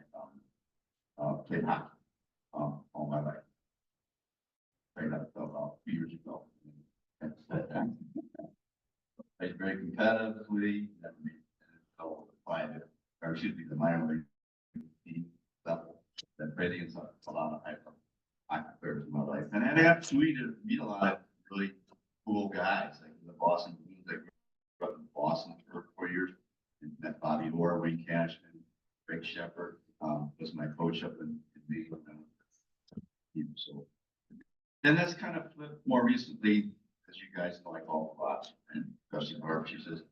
played hockey all my life. Played up until about 2 years ago. Played very competitively, never made until the minor league team level. Then played against a lot of high players in my life. And I had the opportunity to meet a lot of really cool guys, like the Boston Bruins. I grew up in Boston for 4 years. And met Bobby Orr, Wayne Cashman, Greg Shepard, was my coach up in Maine. So then that's kind of flipped more recently, as you guys know, I golf a lot. And especially Barb, she says,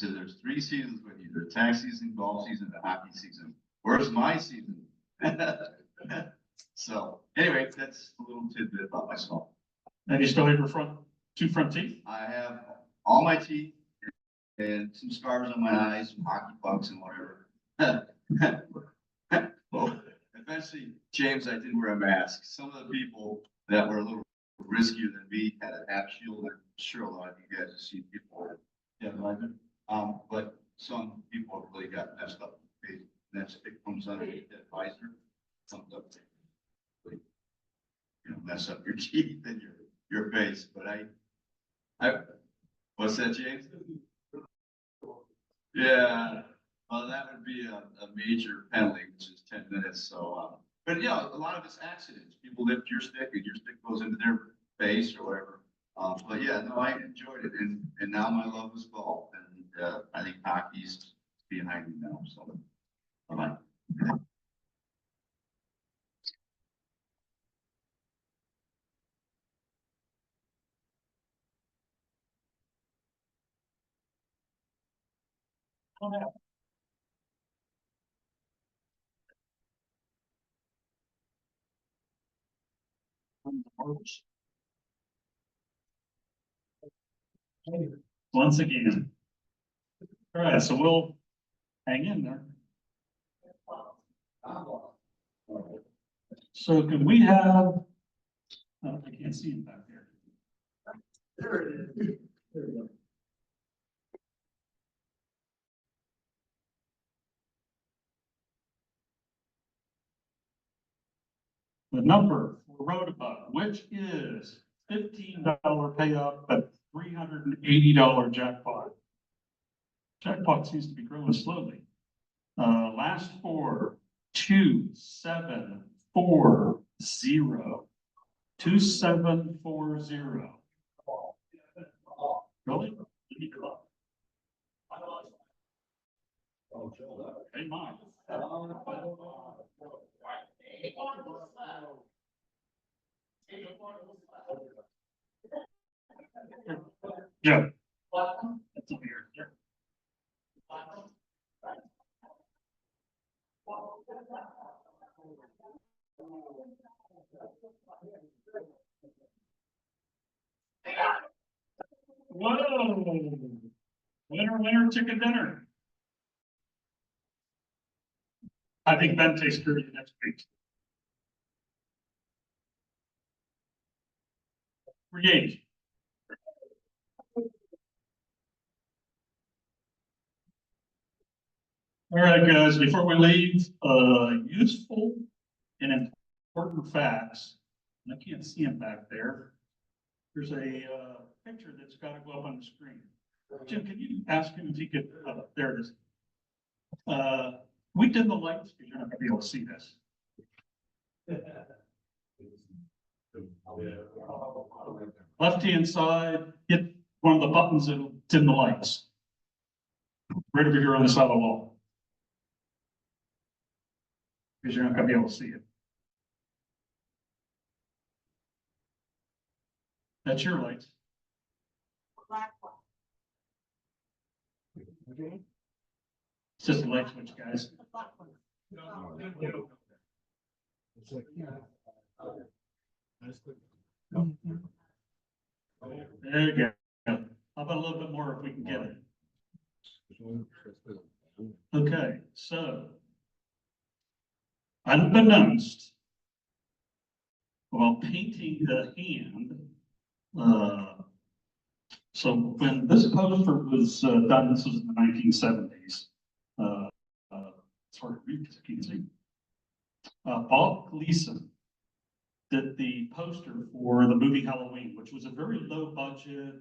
there's 3 seasons with you. There's tax season, golf season, and hockey season. Where's my season? So anyway, that's a little tidbit about myself. And you still have your two front teeth? I have all my teeth and some scars on my eyes, some hockey pucks and whatever. Well, eventually, James, I did wear a mask. Some of the people that were a little riskier than me had a half shield. I'm sure a lot of you guys have seen people. Yeah, but some people really got messed up. That stick comes underneath that visor, comes up, really, mess up your teeth and your face. But I, what's that, James? Yeah, well, that would be a major penalty, which is 10 minutes. So, but yeah, a lot of it's accidents. People lift your stick and your stick goes into their face or whatever. But yeah, no, I enjoyed it. And now my love is golf. And I think hockey's behind me now. So, bye-bye. Once again. All right, so we'll hang in there. So can we have, oh, I can't see him back there. There it is. There we go. The number for Rotary, which is $15 payout, but $380 jackpot. Jackpot seems to be growing slowly. Last 4, 2740. 2740. Really? Hey, Mom. Yeah. That's over here. Whoa! Winner, chicken dinner. I think Ben takes care of you next week. Create. All right, guys, before we leave, useful and important facts. And I can't see them back there. There's a picture that's got to go up on the screen. Jim, can you ask him if he could, there it is. We did the lights because you're not gonna be able to see this. Left-hand side, hit one of the buttons that'll dim the lights. Right over here on the side of the wall. Because you're not gonna be able to see it. That's your lights. It's just a light switch, guys. There you go. How about a little bit more if we can get it? Okay, so unbeknownst, while painting the hand, so when this poster was done, this was in the 1970s. Sort of read this, can you see? Bob Gleason did the poster for the movie Halloween, which was a very low budget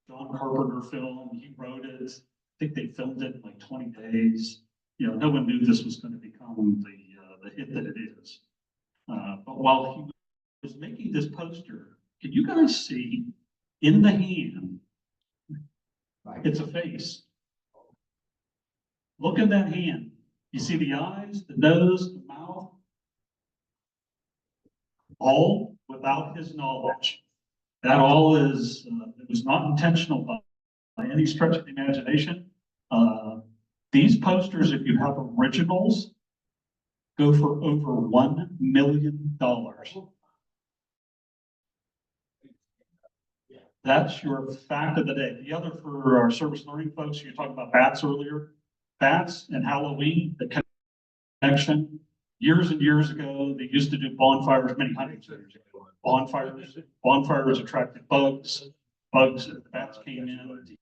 John Carpenter film. He wrote it. I think they filmed it in like 20 days. You know, no one knew this was going to become the hit that it is. But while he was making this poster, can you guys see in the hand? It's a face. Look at that hand. You see the eyes, the nose, the mouth, all without his knowledge. That all is, it was not intentional by any stretch of the imagination. These posters, if you have originals, go for over $1 million. That's your fact of the day. The other for our service learning folks, you were talking about bats earlier. Bats and Halloween, the connection. Years and years ago, they used to do bonfires many hundreds of years ago. Bonfires attracted bugs. The bats came in to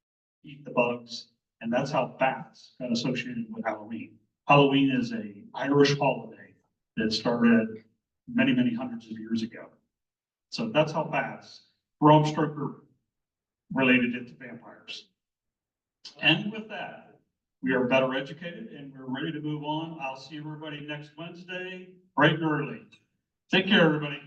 eat the bugs. And that's how bats got associated with Halloween. Halloween is an Irish holiday that started many, many hundreds of years ago. So that's how bats, Bram Stoker related it to vampires. And with that, we are better educated and we're ready to move on. I'll see everybody next Wednesday, bright and early. Take care, everybody.